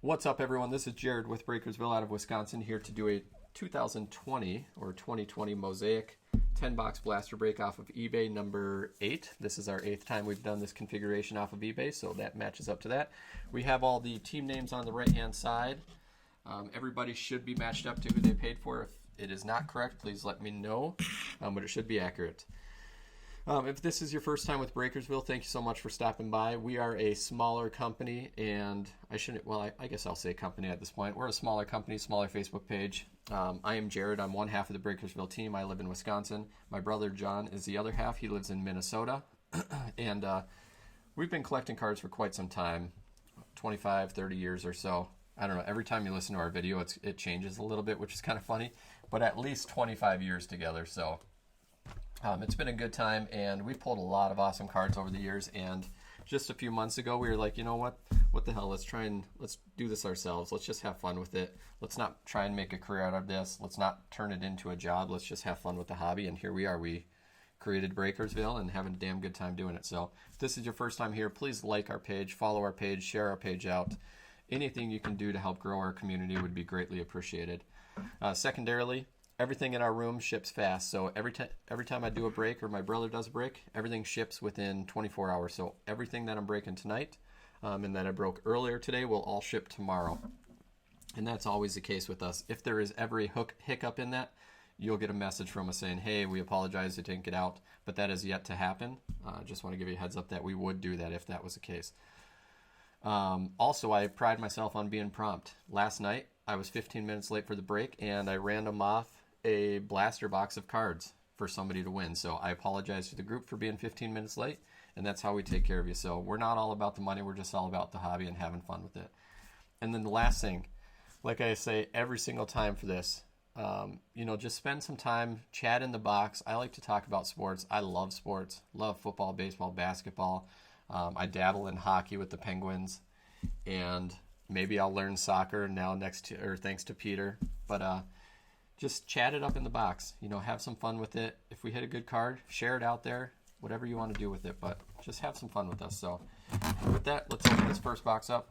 What's up, everyone? This is Jared with Breakersville out of Wisconsin, here to do a 2020 or 2020 Mosaic 10-box blaster break off of eBay number 8. This is our 8th time we've done this configuration off of eBay, so that matches up to that. We have all the team names on the right-hand side. Everybody should be matched up to who they paid for. If it is not correct, please let me know, but it should be accurate. If this is your first time with Breakersville, thank you so much for stopping by. We are a smaller company, and I guess I'll say company at this point. We're a smaller company, smaller Facebook page. I am Jared. I'm one half of the Breakersville team. I live in Wisconsin. My brother John is the other half. He lives in Minnesota. And we've been collecting cards for quite some time, 25, 30 years or so. I don't know. Every time you listen to our video, it changes a little bit, which is kind of funny. But at least 25 years together, so... it's been a good time, and we pulled a lot of awesome cards over the years, and just a few months ago we were like, you know what the hell, let's do this ourselves. Let's just have fun with it. Let's not try and make a career out of this. Let's not turn it into a job. Let's just have fun with the hobby, and here we are. We created Breakersville and having a damn good time doing it. So if this is your first time here, please like our page, follow our page, share our page out. Anything you can do to help grow our community would be greatly appreciated. Secondarily, everything in our room ships fast, so every time I do a break or my brother does a break, everything ships within 24 hours. So everything that I'm breaking tonight and that I broke earlier today will all ship tomorrow. And that's always the case with us. If there is ever a hiccup in that, you'll get a message from us saying, hey, we apologize it didn't get out, but that is yet to happen. Just want to give you a heads up that we would do that if that was the case. Also, I pride myself on being prompt. Last night, I was 15 minutes late for the break, and I random off a blaster box of cards for somebody to win. So I apologize to the group for being 15 minutes late, and that's how we take care of you. So we're not all about the money, we're just all about the hobby and having fun with it. And then the last thing, like I say every single time for this, just spend some time, chat in the box. I like to talk about sports. I love sports, love football, baseball, basketball. I dabble in hockey with the Penguins, and maybe I'll learn soccer now thanks to Peter. But just chat it up in the box. Have some fun with it. If we hit a good card, share it out there. Whatever you want to do with it, but just have some fun with us. So with that, let's open this first box up.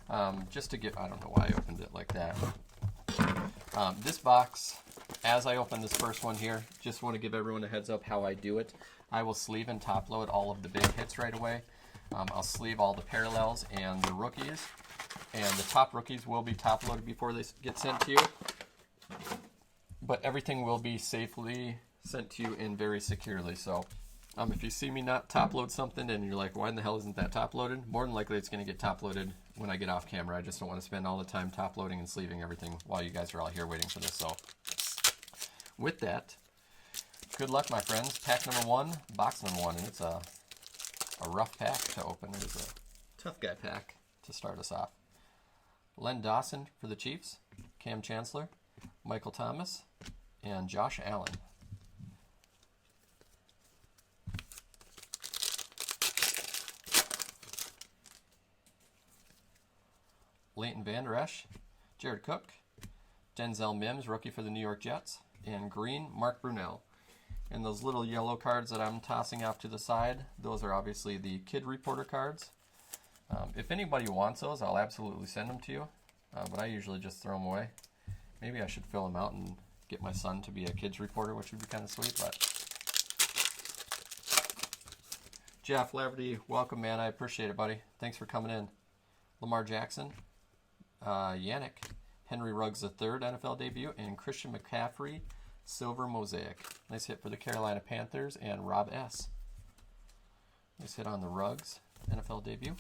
I don't know why I opened it like that. This box, as I open this first one here, just want to give everyone a heads up how I do it. I will sleeve and top load all of the big hits right away. I'll sleeve all the parallels and the rookies. And the top rookies will be top loaded before they get sent to you. But everything will be safely sent to you and very securely. So if you see me not top load something and you're like, why in the hell isn't that top loaded? More than likely it's going to get top loaded when I get off camera. I just don't want to spend all the time top loading and sleeving everything while you guys are all here waiting for this. So with that, good luck, my friends. Pack number 1, box number 1. And it's a rough pack to open. It is a tough guy pack to start us off. Len Dawson for the Chiefs, Cam Chancellor, Michael Thomas, and Josh Allen. Leighton Vander Esch, Jared Cook, Denzel Mims, rookie for the New York Jets, and green, Mark Brunell. And those little yellow cards that I'm tossing off to the side, those are obviously the Kid Reporter cards. If anybody wants those, I'll absolutely send them to you, but I usually just throw them away. Maybe I should fill them out and get my son to be a kids reporter, which would be kind of sweet. But Jeff Laverty, welcome, man. I appreciate it, buddy. Thanks for coming in. Lamar Jackson, Yannick, Henry Ruggs III NFL debut, and Christian McCaffrey, silver mosaic. Nice hit for the Carolina Panthers and Rob S. Nice hit on the Ruggs NFL debut.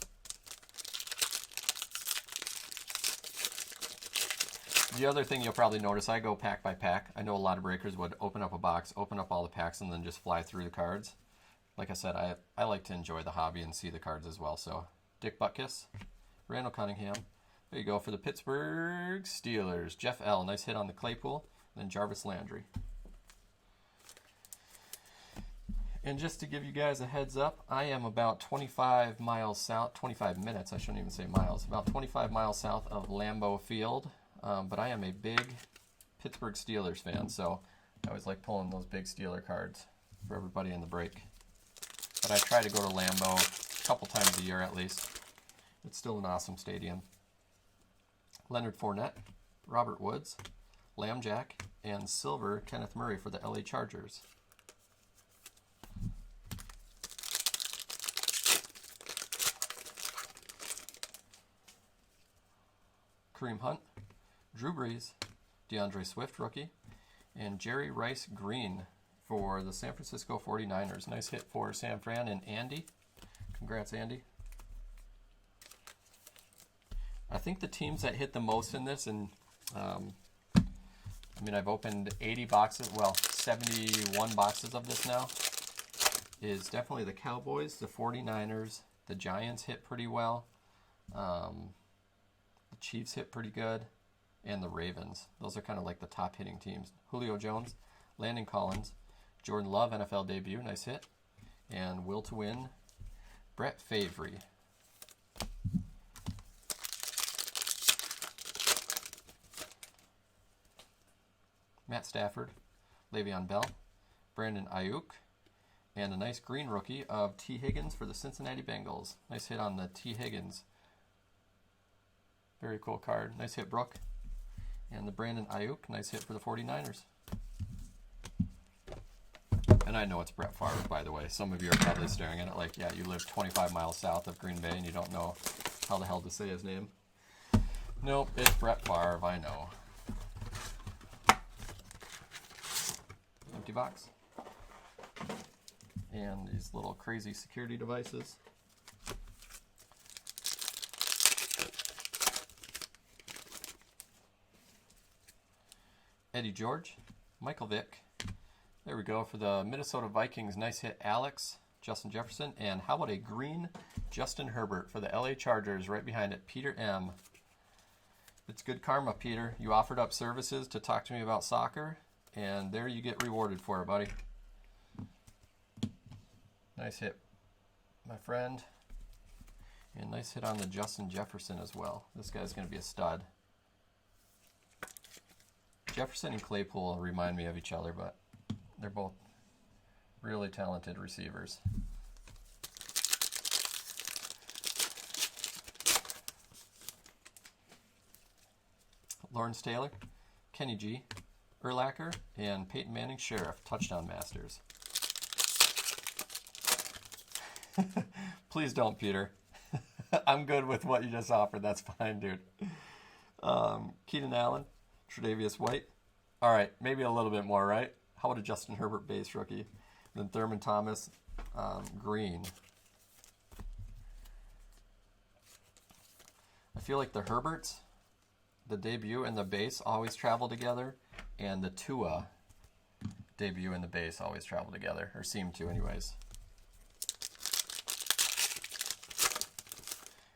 The other thing you'll probably notice, I go pack by pack. I know a lot of breakers would open up a box, open up all the packs, and then just fly through the cards. Like I said, I like to enjoy the hobby and see the cards as well. So, Dick Butkus, Randall Cunningham. There you go for the Pittsburgh Steelers. Jeff L. Nice hit on the Claypool. And then Jarvis Landry. And just to give you guys a heads up, I am about 25 miles south, 25 minutes, I shouldn't even say miles, about 25 miles south of Lambeau Field. But I am a big Pittsburgh Steelers fan, so I always like pulling those big Steeler cards for everybody in the break. But I try to go to Lambeau a couple times a year at least. It's still an awesome stadium. Leonard Fournette, Robert Woods, Lambjack, and silver Kenneth Murray for the LA Chargers. Kareem Hunt, Drew Brees, DeAndre Swift rookie, and Jerry Rice Green for the San Francisco 49ers. Nice hit for San Fran and Andy. Congrats, Andy. I think the teams that hit the most in this, and I mean, I've opened 80 boxes, well, 71 boxes of this now, is definitely the Cowboys, the 49ers, the Giants hit pretty well, the Chiefs hit pretty good, and the Ravens. Those are kind of like the top hitting teams. Julio Jones, Landon Collins, Jordan Love, NFL debut, nice hit, and Will to Win, Brett Favre. Matt Stafford, Le'Veon Bell, Brandon Ayuk, and a nice green rookie of T. Higgins for the Cincinnati Bengals. Nice hit on the T. Higgins. Very cool card. Nice hit, Brooke. And the Brandon Ayuk, nice hit for the 49ers. And I know it's Brett Favre, by the way. Some of you are probably staring at it like, yeah, you live 25 miles south of Green Bay and you don't know how the hell to say his name. Nope, it's Brett Favre, I know. Empty box. And these little crazy security devices. Eddie George, Michael Vick. There we go for the Minnesota Vikings. Nice hit, Alex, Justin Jefferson. And how about a green Justin Herbert for the LA Chargers right behind it, Peter M. It's good karma, Peter. You offered up services to talk to me about soccer, and there you get rewarded for it, buddy. Nice hit, my friend. And nice hit on the Justin Jefferson as well. This guy's going to be a stud. Jefferson and Claypool remind me of each other, but they're both really talented receivers. Lawrence Taylor, Kenny G, Urlacher, and Peyton Manning Sheriff, touchdown masters. Please don't, Peter. I'm good with what you just offered. That's fine, dude. Keenan Allen, Tre'Davious White. All right, maybe a little bit more, right? How about a Justin Herbert base rookie? Then Thurman Thomas, green. I feel like the Herberts, the debut and the base always travel together, and the Tua debut and the base always travel together, or seem to anyways.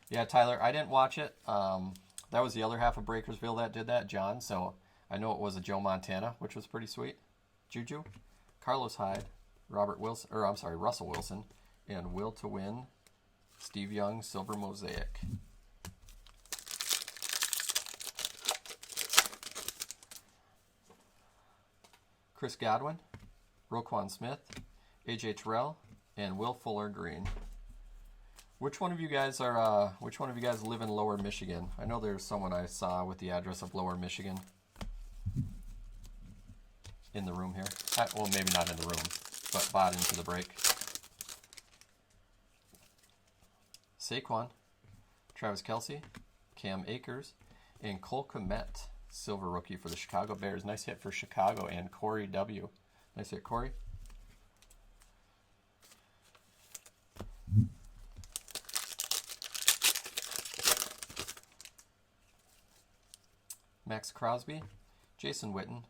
Yeah, Tyler, I didn't watch it. That was the other half of Breakersville that did that, John, so I know it was a Joe Montana, which was pretty sweet. Juju, Carlos Hyde, Russell Wilson, and Will to Win, Steve Young, Silver Mosaic. Chris Godwin, Roquan Smith, AJ Terrell, and Will Fuller green. Which one of you guys live in Lower Michigan? I know there's someone I saw with the address of Lower Michigan in the room here. Well, maybe not in the room, but bought into the break. Saquon, Travis Kelce, Cam Akers, and Cole Kmet, silver rookie for the Chicago Bears. Nice hit for Chicago and Corey W. Nice hit, Corey. Max Crosby, Jason Witten,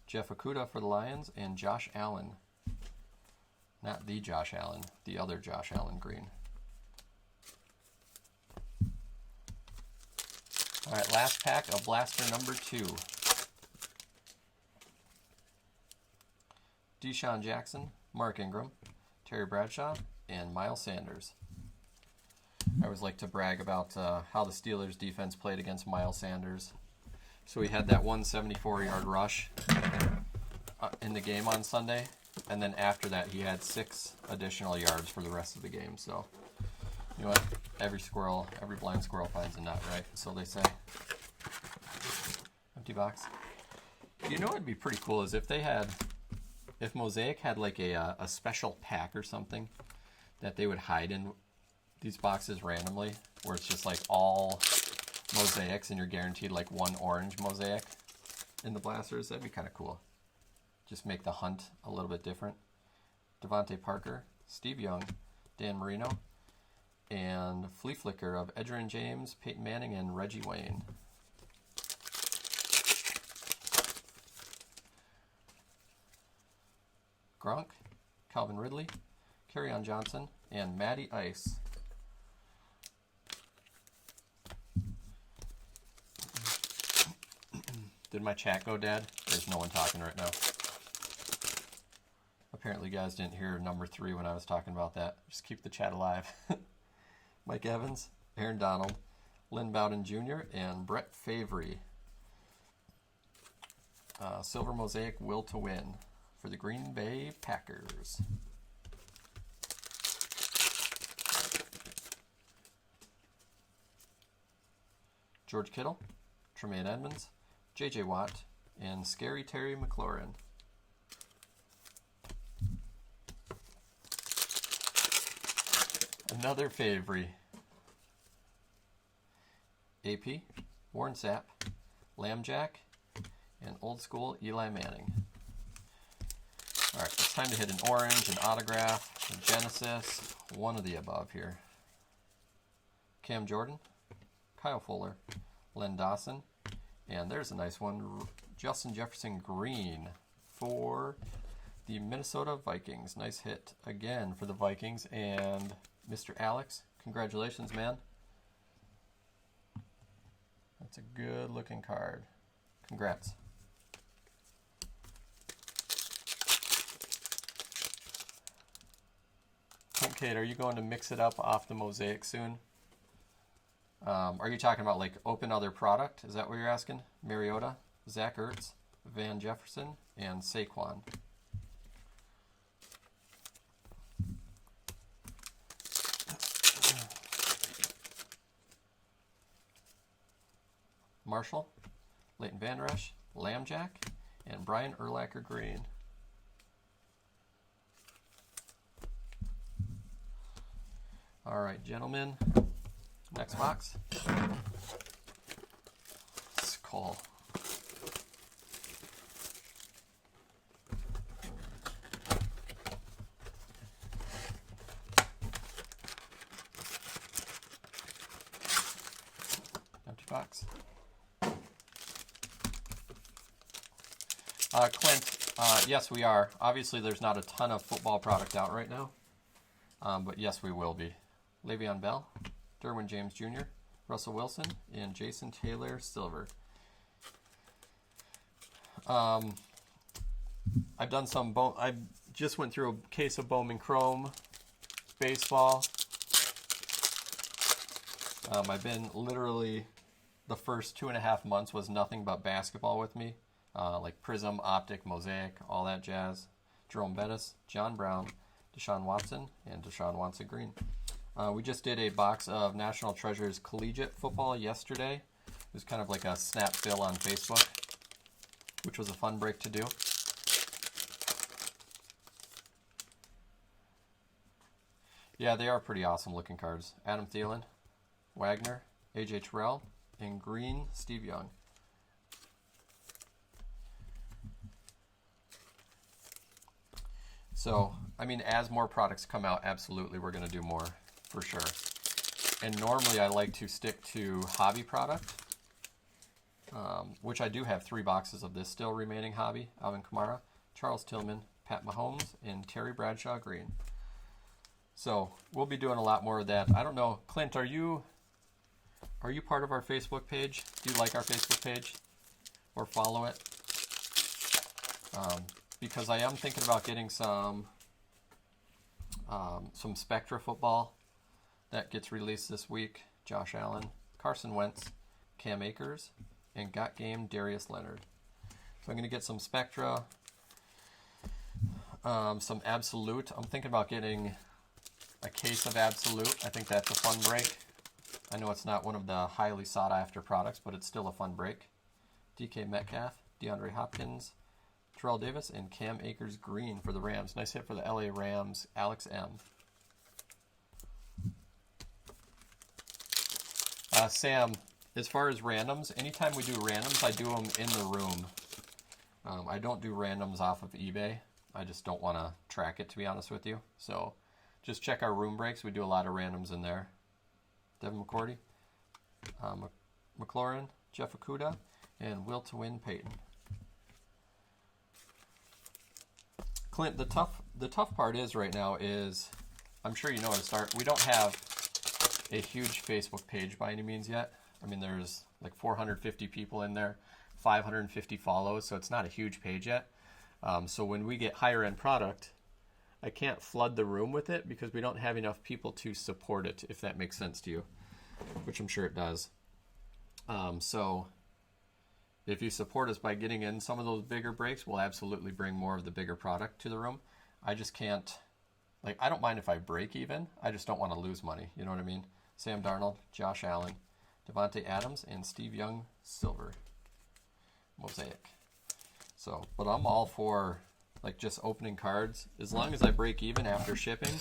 Jeff Okudah for the Lions, and Josh Allen. Not the Josh Allen, the other Josh Allen green. All right, last pack of blaster number 2. Deshaun Jackson, Mark Ingram, Terry Bradshaw, and Miles Sanders. I always like to brag about how the Steelers defense played against Miles Sanders. So he had that 174-yard rush in the game on Sunday, and then after that he had 6 additional yards for the rest of the game. So, you know what? Every blind squirrel finds a nut, right? So they say. empty box. You know what'd be pretty cool is if Mosaic had like a special pack or something that they would hide in these boxes randomly, where it's just like all Mosaics and you're guaranteed like one orange Mosaic in the blasters. That'd be kind of cool. Just make the hunt a little bit different. Devontae Parker, Steve Young, Dan Marino, and Flea Flicker of Edgerrin James, Peyton Manning, and Reggie Wayne. Gronk, Calvin Ridley, Kerryon Johnson, and Matty Ice. Did my chat go dead? There's no one talking right now. Apparently you guys didn't hear number 3 when I was talking about that. Just keep the chat alive. Mike Evans, Aaron Donald, Lynn Bowden Jr., and Brett Favre. Silver Mosaic Will to Win for the Green Bay Packers. George Kittle, Tremaine Edmonds, J.J. Watt, and Scary Terry McLaurin. Another Favre. AP, Warren Sapp, Lambjack, and old school Eli Manning. Alright, it's time to hit an orange, an autograph, a Genesis, one of the above here. Cam Jordan, Kyle Fuller, Len Dawson, and there's a nice one, Justin Jefferson Green for the Minnesota Vikings. Nice hit again for the Vikings. And Mr. Alex, congratulations, man. That's a good looking card. Congrats. Kate, are you going to mix it up off the Mosaic soon? Are you talking about like open other product? Is that what you're asking? Mariota, Zach Ertz, Van Jefferson, and Saquon. Marshall, Leighton Van Resch, Lambjack, and Brian Urlacher Green. All right, gentlemen. Next box. Let's call. Empty box. Clint, yes, we are. Obviously, there's not a ton of football product out right now, but yes, we will be. Le'Veon Bell, Derwin James Jr., Russell Wilson, and Jason Taylor Silver. I've done some I just went through a case of Bowman Chrome baseball. I've been literally, the first 2.5 months was nothing but basketball with me. Like Prism, Optic, Mosaic, all that jazz. Jerome Bettis, John Brown, Deshaun Watson, and Deshaun Watson Green. We just did a box of National Treasures Collegiate Football yesterday. It was kind of like a snap fill on Facebook, which was a fun break to do. Yeah, they are pretty awesome looking cards. Adam Thielen, Wagner, AJ Terrell, and green Steve Young. So, I mean, as more products come out, absolutely we're going to do more, for sure. And normally I like to stick to hobby product, which I do have 3 boxes of this still remaining hobby. Alvin Kamara, Charles Tillman, Pat Mahomes, and Terry Bradshaw Green. So, we'll be doing a lot more of that. I don't know, Clint, are you part of our Facebook page? Do you like our Facebook page? Or follow it? Because I am thinking about getting some Spectra football that gets released this week. Josh Allen, Carson Wentz, Cam Akers, and Got Game Darius Leonard. So I'm going to get some Spectra, some Absolute. I'm thinking about getting a case of Absolute. I think that's a fun break. I know it's not one of the highly sought after products, but it's still a fun break. DK Metcalf, DeAndre Hopkins, Terrell Davis, and Cam Akers green for the Rams. Nice hit for the LA Rams, Alex M. Sam, as far as randoms, anytime we do randoms, I do them in the room. I don't do randoms off of eBay. I just don't want to track it, to be honest with you. So just check our room breaks. We do a lot of randoms in there. Devin McCourty, McLaurin, Jeff Okudah, and Will to Win Peyton. Clint, the tough part is right now is, I'm sure you know where to start. We don't have a huge Facebook page by any means yet. I mean, there's like 450 people in there, 550 follows, so it's not a huge page yet. So when we get higher end product, I can't flood the room with it because we don't have enough people to support it, if that makes sense to you, which I'm sure it does. So if you support us by getting in some of those bigger breaks, we'll absolutely bring more of the bigger product to the room. I just can't, like, I don't mind if I break even. I just don't want to lose money. You know what I mean? Sam Darnold, Josh Allen, Devontae Adams, and Steve Young, silver. Mosaic. So, but I'm all for, like, just opening cards. As long as I break even after shipping,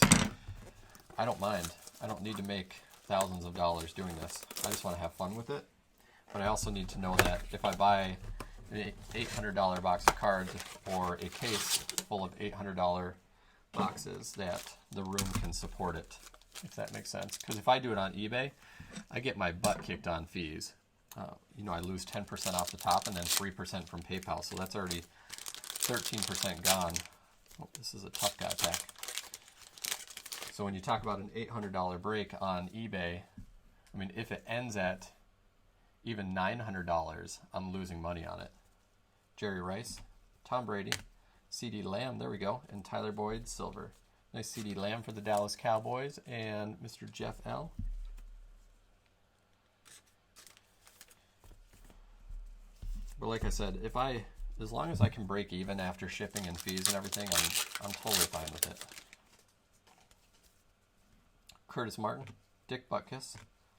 I don't mind. I don't need to make thousands of dollars doing this. I just want to have fun with it. But I also need to know that if I buy an $800 box of cards or a case full of $800 boxes, that the room can support it, if that makes sense. Because if I do it on eBay, I get my butt kicked on fees. I lose 10% off the top and then 3% from PayPal, so that's already 13% gone. Oh, this is a tough guy pack. So when you talk about an $800 break on eBay, I mean, if it ends at even $900, I'm losing money on it. Jerry Rice, Tom Brady, CeeDee Lamb, there we go, and Tyler Boyd, silver. Nice CeeDee Lamb for the Dallas Cowboys, and Mr. Jeff L. But like I said, as long as I can break even after shipping and fees and everything, I'm totally fine with it. Curtis Martin, Dick Butkus,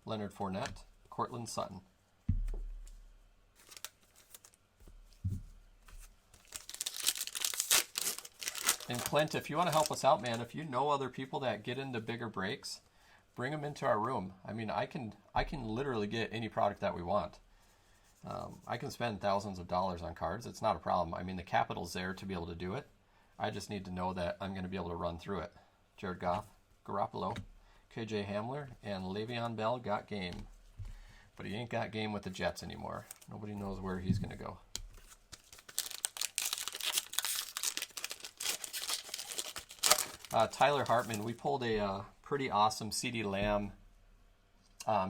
Leonard Fournette, Cortland Sutton. And Clint, if you want to help us out, man, if you know other people that get into bigger breaks, bring them into our room. I mean, I can literally get any product that we want. I can spend thousands of dollars on cards. It's not a problem. I mean, the capital's there to be able to do it. I just need to know that I'm going to be able to run through it. Jared Goff, Garoppolo, KJ Hamler, and Le'Veon Bell got game. But he ain't got game with the Jets anymore. Nobody knows where he's going to go. Tyler Hartman, we pulled a pretty awesome CeeDee Lamb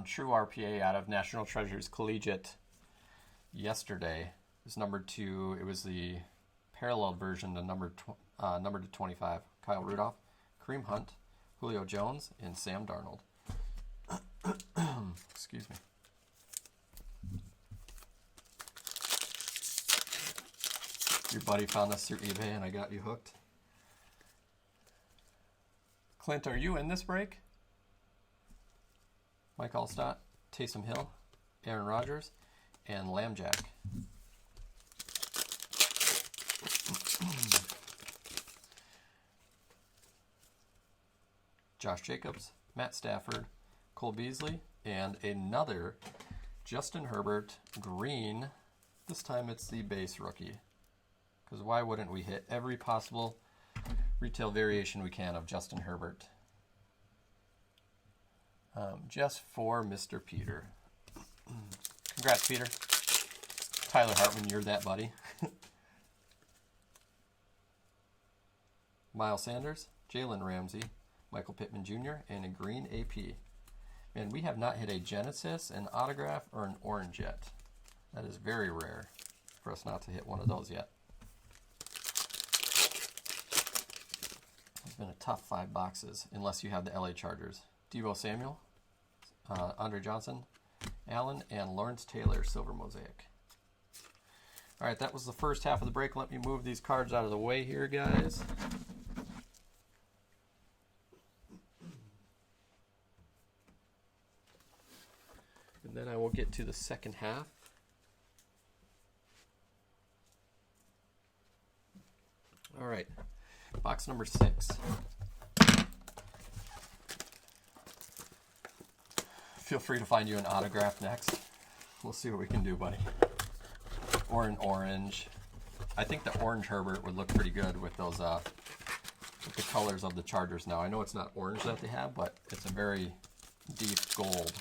true RPA out of National Treasures Collegiate yesterday. It was numbered to, it was the paralleled version, the numbered to 25. Kyle Rudolph, Kareem Hunt, Julio Jones, and Sam Darnold. Excuse me. Your buddy found this through eBay and I got you hooked. Clint, are you in this break? Mike Allstott, Taysom Hill, Aaron Rodgers, and Lambjack. Josh Jacobs, Matt Stafford, Cole Beasley, and another Justin Herbert green. This time it's the base rookie. Because why wouldn't we hit every possible retail variation we can of Justin Herbert? Just for Mr. Peter. Congrats, Peter. Tyler Hartman, you're that buddy. Miles Sanders, Jalen Ramsey, Michael Pittman Jr., and a green AP. Man, we have not hit a Genesis, an autograph, or an orange yet. That is very rare for us not to hit one of those yet. It's been a tough 5 boxes, unless you have the LA Chargers. Deebo Samuel, Andre Johnson, Allen, and Lawrence Taylor, silver mosaic. All right, that was the first half of the break. Let me move these cards out of the way here, guys. And then I will get to the second half. All right, box number 6. Feel free to find you an autograph next. We'll see what we can do, buddy. Or an orange. I think the orange Herbert would look pretty good with those, with the colors of the Chargers now. I know it's not orange that they have, but it's a very deep gold.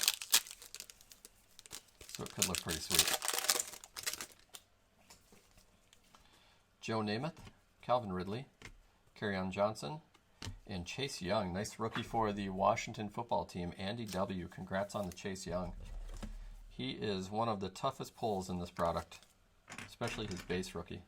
So it could look pretty sweet. Joe Namath, Calvin Ridley, Kerryon Johnson, and Chase Young. Nice rookie for the Washington football team. Andy W. Congrats on the Chase Young. He is one of the toughest pulls in this product, especially his base rookie.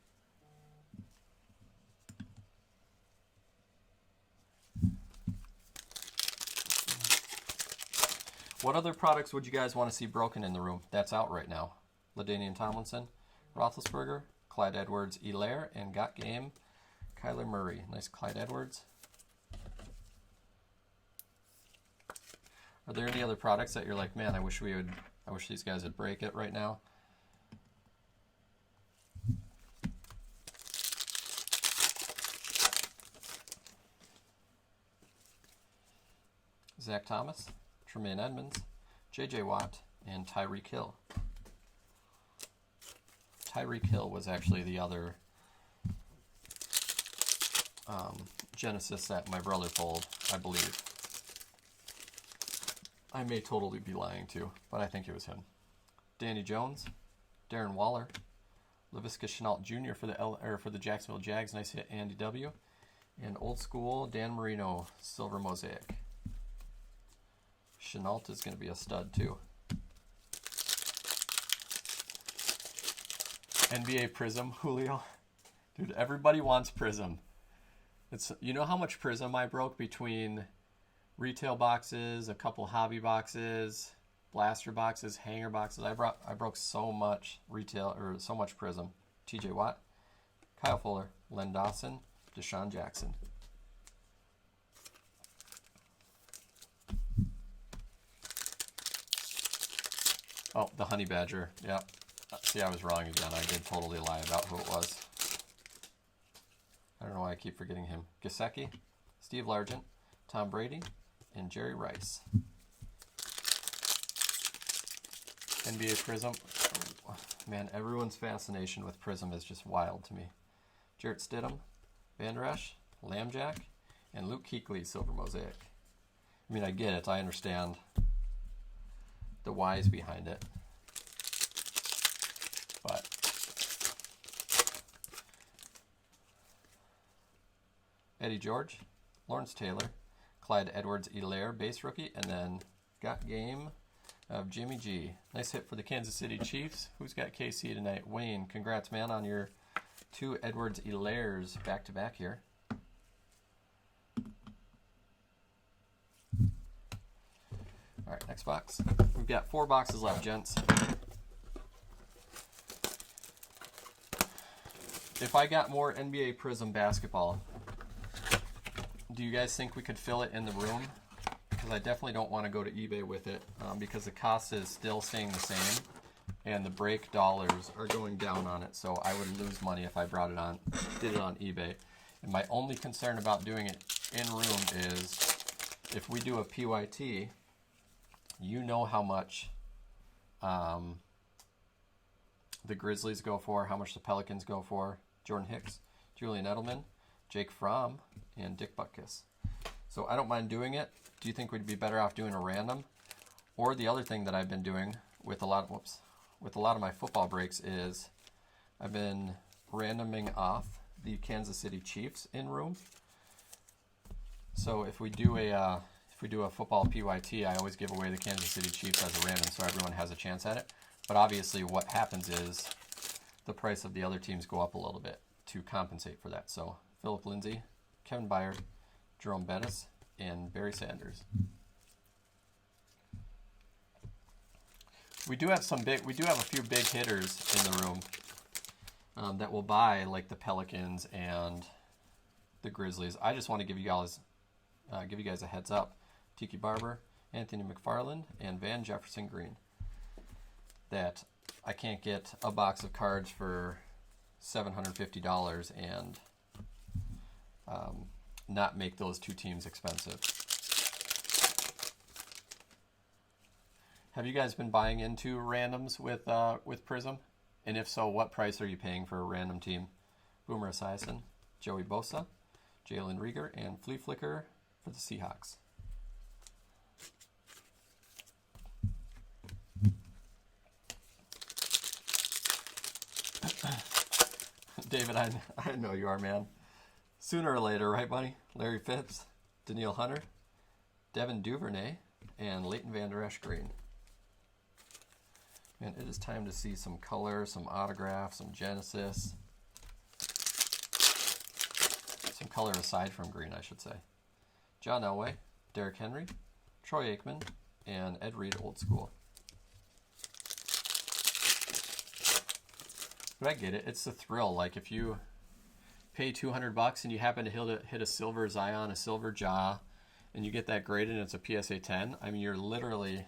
What other products would you guys want to see broken in the room? That's out right now. LaDainian Tomlinson, Roethlisberger, Clyde Edwards-Helaire, and Got Game, Kyler Murray. Nice Clyde Edwards. Are there any other products that you're like, man, I wish these guys would break it right now? Zach Thomas, Tremaine Edmonds, J.J. Watt, and Tyreek Hill. Tyreek Hill was actually the other Genesis that my brother pulled, I believe. I may totally be lying too, but I think it was him. Danny Jones, Darren Waller, Laviska Shenault Jr. for the Jacksonville Jags. Nice hit, Andy W. And old school Dan Marino, silver mosaic. Shenault is going to be a stud too. NBA Prism, Julio. Dude, everybody wants Prism. You know how much Prism I broke between retail boxes, a couple hobby boxes, blaster boxes, hanger boxes. I broke so much so much Prism. TJ Watt, Kyle Fuller, Len Dawson, Deshaun Jackson. Oh, the Honey Badger. Yep. See, I was wrong again. I did totally lie about who it was. I don't know why I keep forgetting him. Gesicki, Steve Largent, Tom Brady, and Jerry Rice. NBA Prism. Oh, man, everyone's fascination with Prism is just wild to me. Jarrett Stidham, Van Der Esch, Lambjack, and Luke Kuechly, silver mosaic. I mean, I get it. I understand the whys behind it. But Eddie George, Lawrence Taylor, Clyde Edwards-Helaire, base rookie, and then Got Game of Jimmy G. Nice hit for the Kansas City Chiefs. Who's got KC tonight? Wayne, congrats, man, on your 2 Edwards-Hilaire's back-to-back here. All right, next box. We've got 4 boxes left, gents. If I got more NBA Prism basketball, do you guys think we could fill it in the room? Because I definitely don't want to go to eBay with it because the cost is still staying the same and the break dollars are going down on it. So I would lose money if I did it on eBay. And my only concern about doing it in room is if we do a PYT, you know how much the Grizzlies go for, how much the Pelicans go for. Jordan Hicks, Julian Edelman, Jake Fromm, and Dick Butkus. So I don't mind doing it. Do you think we'd be better off doing a random? Or the other thing that I've been doing with a lot of my football breaks is I've been randoming off the Kansas City Chiefs in room. So if we do a football PYT, I always give away the Kansas City Chiefs as a random so everyone has a chance at it. But obviously what happens is the price of the other teams go up a little bit to compensate for that. So Philip Lindsay, Kevin Byard, Jerome Bettis, and Barry Sanders. We do have a few big hitters in the room that will buy, like the Pelicans and the Grizzlies. I just want to give you guys a heads up. Tiki Barber, Anthony McFarland, and Van Jefferson Green. That I can't get a box of cards for $750 and not make those two teams expensive. Have you guys been buying into randoms with Prism? And if so, what price are you paying for a random team? Boomer Esiason, Joey Bosa, Jalen Rieger, and Flea Flicker for the Seahawks. David, I know you are, man. Sooner or later, right, buddy? Larry Phipps, Danielle Hunter, Devin Duvernay, and Leighton Vander Esch Green. Man, it is time to see some color, some autographs, some Genesis. Some color aside from green, I should say. John Elway, Derrick Henry, Troy Aikman, and Ed Reed Old School. But I get it. It's the thrill. Like if you pay $200 and you happen to hit a silver Zion, a silver Ja, and you get that graded and it's a PSA 10, I mean, you're literally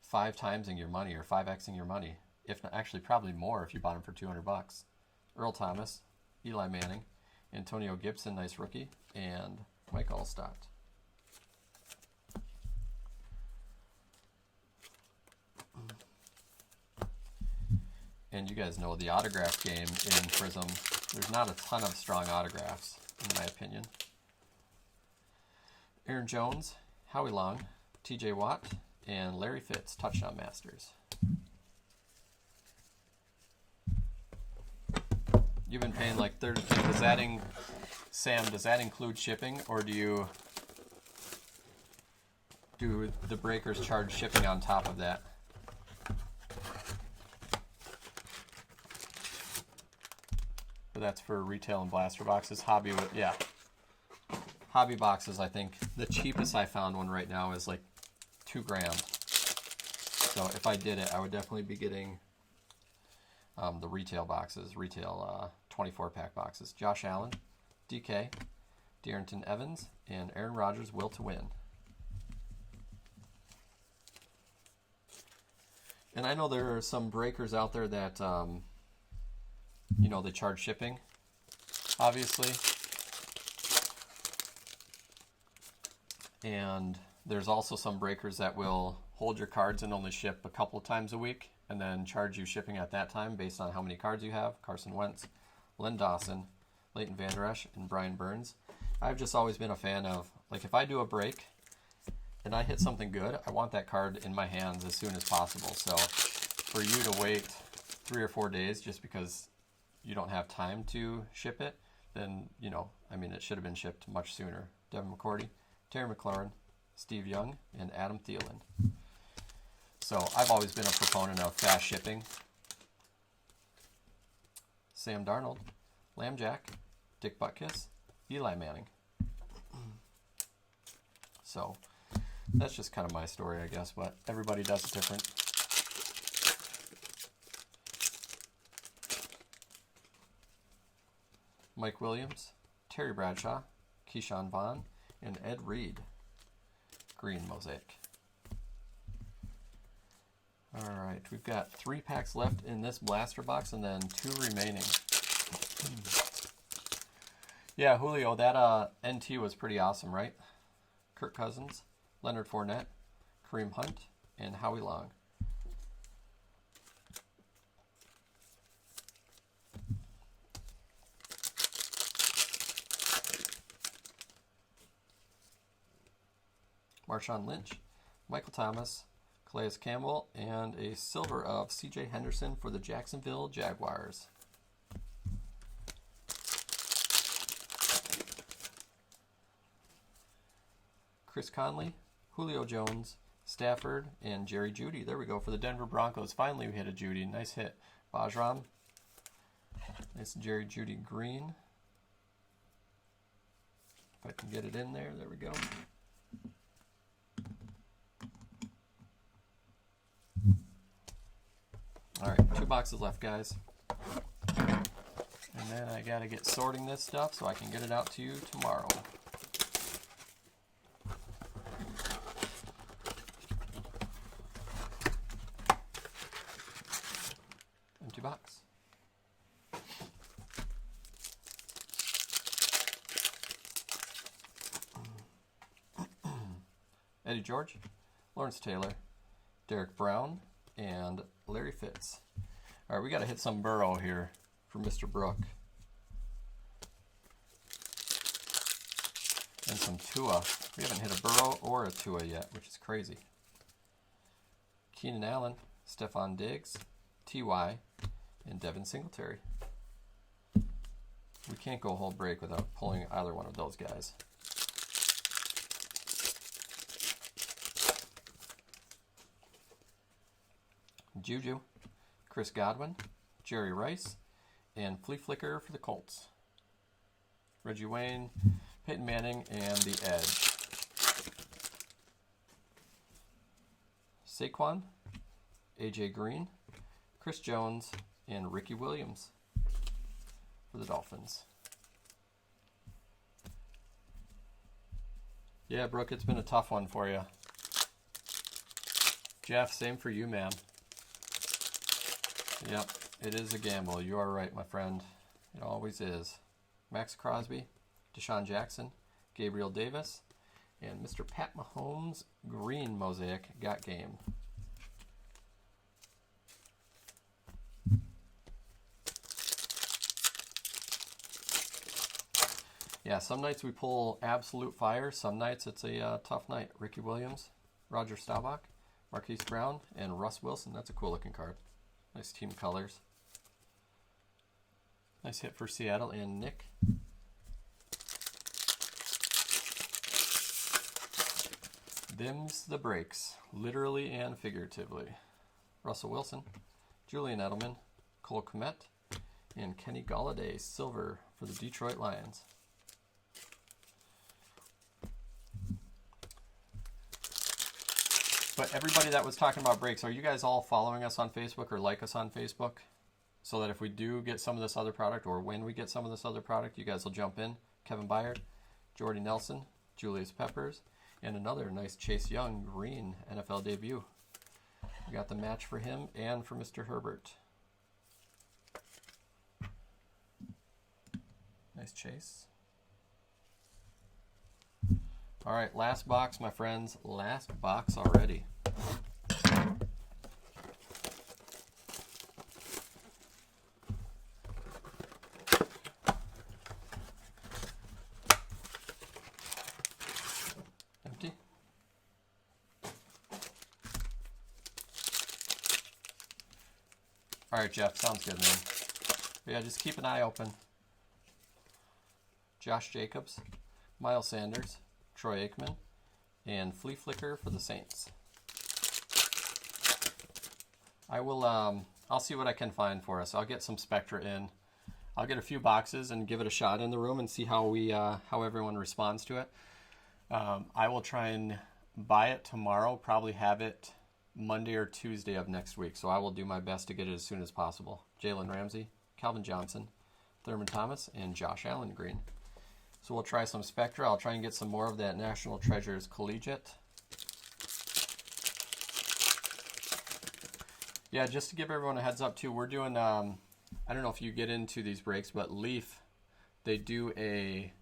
5 timesing your money or 5xing your money. If not, actually probably more if you bought them for $200. Earl Thomas, Eli Manning, Antonio Gibson, nice rookie, and Mike Allstott. And you guys know the autograph game in Prism, there's not a ton of strong autographs, in my opinion. Aaron Jones, Howie Long, TJ Watt, and Larry Fitz, Touchdown Masters. You've been paying like 30. Sam, does that include shipping, or do the breakers charge shipping on top of that? But that's for retail and blaster boxes. Hobby, yeah. Hobby boxes, I think the cheapest I found one right now is like $2,000. So if I did it, I would definitely be getting the retail boxes, 24-pack boxes. Josh Allen, DK, Darrington Evans, and Aaron Rodgers, will to win. And I know there are some breakers out there that, they charge shipping, obviously. And there's also some breakers that will hold your cards and only ship a couple of times a week and then charge you shipping at that time based on how many cards you have. Carson Wentz, Len Dawson, Leighton Vander Esch, and Brian Burns. I've just always been a fan of, like, if I do a break and I hit something good, I want that card in my hands as soon as possible. So for you to wait 3 or 4 days just because you don't have time to ship it, then, it should have been shipped much sooner. Devin McCourty, Terry McLaurin, Steve Young, and Adam Thielen. So I've always been a proponent of fast shipping. Sam Darnold, Lamb Jack, Dick Butkus, Eli Manning. So that's just kind of my story, I guess, but everybody does it different. Mike Williams, Terry Bradshaw, Keyshawn Vaughn, and Ed Reed. Green Mosaic. All right, we've got 3 packs left in this blaster box and then 2 remaining. Yeah, Julio, that NT was pretty awesome, right? Kirk Cousins, Leonard Fournette, Kareem Hunt, and Howie Long. Marshawn Lynch, Michael Thomas, Calais Campbell, and a silver of C.J. Henderson for the Jacksonville Jaguars. Chris Conley, Julio Jones, Stafford, and Jerry Jeudy. There we go for the Denver Broncos. Finally we hit a Jeudy. Nice hit. Bajram. Nice Jerry Jeudy green. If I can get it in there. There we go. All right, 2 boxes left, guys. And then I got to get sorting this stuff so I can get it out to you tomorrow. Empty box. Eddie George, Lawrence Taylor, Derek Brown, and Larry Fitz. All right, we got to hit some Burrow here for Mr. Brook. And some Tua. We haven't hit a Burrow or a Tua yet, which is crazy. Keenan Allen, Stephon Diggs, T.Y., and Devin Singletary. We can't go a whole break without pulling either one of those guys. Juju, Chris Godwin, Jerry Rice, and Flea Flicker for the Colts. Reggie Wayne, Peyton Manning, and the Edge. Saquon, AJ Green, Chris Jones, and Ricky Williams for the Dolphins. Yeah, Brooke, it's been a tough one for you. Jeff, same for you, man. Yep, it is a gamble. You are right, my friend. It always is. Max Crosby, Deshaun Jackson, Gabriel Davis, and Mr. Pat Mahomes green Mosaic got game. Yeah, some nights we pull absolute fire. Some nights it's a tough night. Ricky Williams, Roger Staubach, Marquise Brown, and Russ Wilson. That's a cool looking card. Nice team colors. Nice hit for Seattle and Nick. Them's the breaks, literally and figuratively. Russell Wilson, Julian Edelman, Cole Kmet, and Kenny Golladay, silver for the Detroit Lions. But everybody that was talking about breaks, are you guys all following us on Facebook or like us on Facebook? So that if we do get some of this other product, or when we get some of this other product, you guys will jump in. Kevin Byard, Jordy Nelson, Julius Peppers, and another nice Chase Young green NFL debut. We got the match for him and for Mr. Herbert. Nice Chase. All right, last box, my friends. Last box already. Empty. All right, Jeff, sounds good, man. But yeah, just keep an eye open. Josh Jacobs, Miles Sanders, Troy Aikman, and Flea Flicker for the Saints. I will, I'll see what I can find for us. I'll get some Spectra in. I'll get a few boxes and give it a shot in the room and see how how everyone responds to it. I will try and buy it tomorrow, probably have it Monday or Tuesday of next week. So I will do my best to get it as soon as possible. Jalen Ramsey, Calvin Johnson, Thurman Thomas, and Josh Allen green. So we'll try some Spectra. I'll try and get some more of that National Treasures Collegiate. Yeah, just to give everyone a heads up too, we're doing, I don't know if you get into these breaks, but Leaf, they do a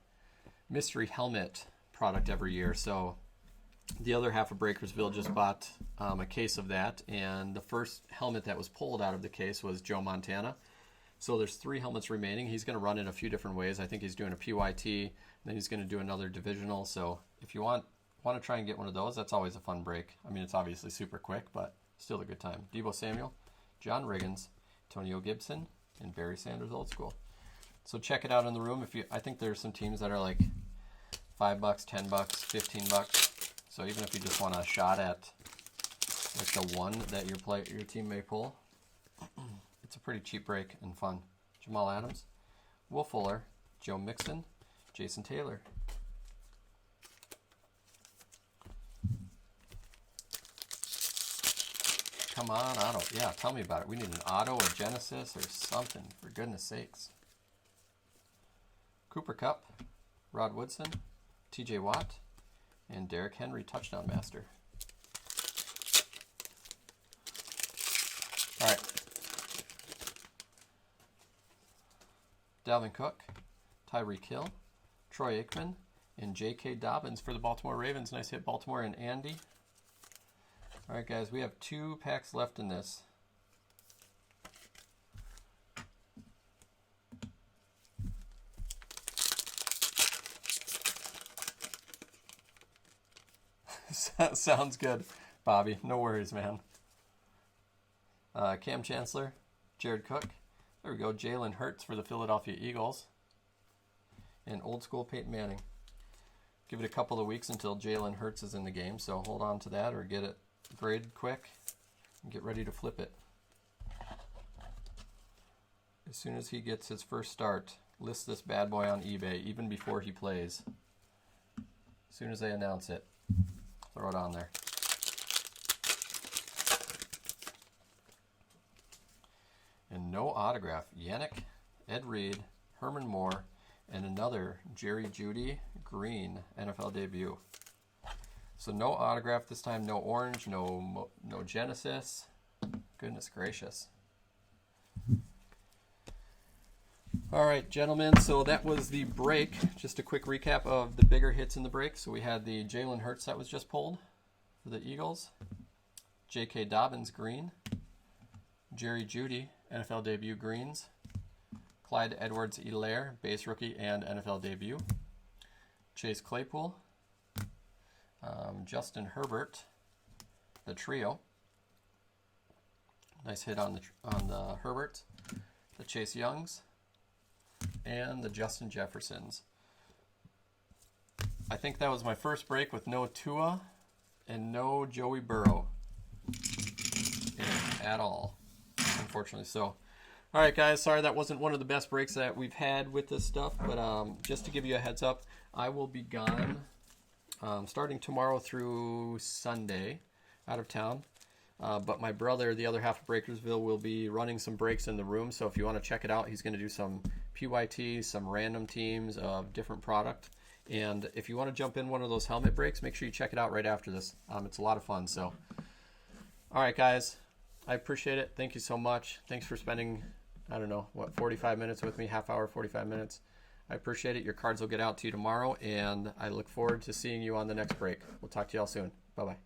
mystery helmet product every year. So the other half of Breakersville just bought a case of that, and the first helmet that was pulled out of the case was Joe Montana. So there's 3 helmets remaining. He's going to run in a few different ways. I think he's doing a PYT, and then he's going to do another divisional. So if you want to try and get one of those, that's always a fun break. I mean, it's obviously super quick, but still a good time. Deebo Samuel, John Riggins, Antonio Gibson, and Barry Sanders Old School. So check it out in the room. I think there's some teams that are like $5, $10, $15. So even if you just want a shot at like the one that your team may pull, it's a pretty cheap break and fun. Jamal Adams, Will Fuller, Joe Mixon, Jason Taylor. Come on, auto. Yeah, tell me about it. We need an auto, a Genesis, or something, for goodness sakes. Cooper Kupp, Rod Woodson, TJ Watt, and Derrick Henry, touchdown master. All right. Dalvin Cook, Tyreek Hill, Troy Aikman, And J.K. Dobbins for the Baltimore Ravens. Nice hit, Baltimore and Andy. All right, guys, we have 2 packs left in this. Sounds good, Bobby. No worries, man. Cam Chancellor, Jared Cook. There we go. Jalen Hurts for the Philadelphia Eagles. And old school Peyton Manning. Give it a couple of weeks until Jalen Hurts is in the game, so hold on to that or get it graded quick and get ready to flip it. As soon as he gets his first start, list this bad boy on eBay, even before he plays. As soon as they announce it, throw it on there. And no autograph. Yannick, Ed Reed, Herman Moore, and another Jerry Jeudy green NFL debut. So no autograph this time, no orange, no Genesis. Goodness gracious. All right, gentlemen, so that was the break. Just a quick recap of the bigger hits in the break. So we had the Jalen Hurts that was just pulled for the Eagles. J.K. Dobbins green. Jerry Jeudy NFL debut greens. Clyde Edwards-Helaire, base rookie and NFL debut. Chase Claypool. Justin Herbert, the trio. Nice hit on the Herbert. The Chase Youngs. And the Justin Jeffersons. I think that was my first break with no Tua and no Joey Burrow at all, unfortunately. So, all right, guys, sorry that wasn't one of the best breaks that we've had with this stuff, but just to give you a heads up, I will be gone starting tomorrow through Sunday, out of town. But my brother, the other half of Breakersville, will be running some breaks in the room. So if you want to check it out, he's going to do some PYTs, some random teams of different product. And if you want to jump in one of those helmet breaks, make sure you check it out right after this. It's a lot of fun. So, all right, guys, I appreciate it. Thank you so much. Thanks for spending, 45 minutes with me, half hour, 45 minutes. I appreciate it. Your cards will get out to you tomorrow, and I look forward to seeing you on the next break. We'll talk to you all soon. Bye-bye.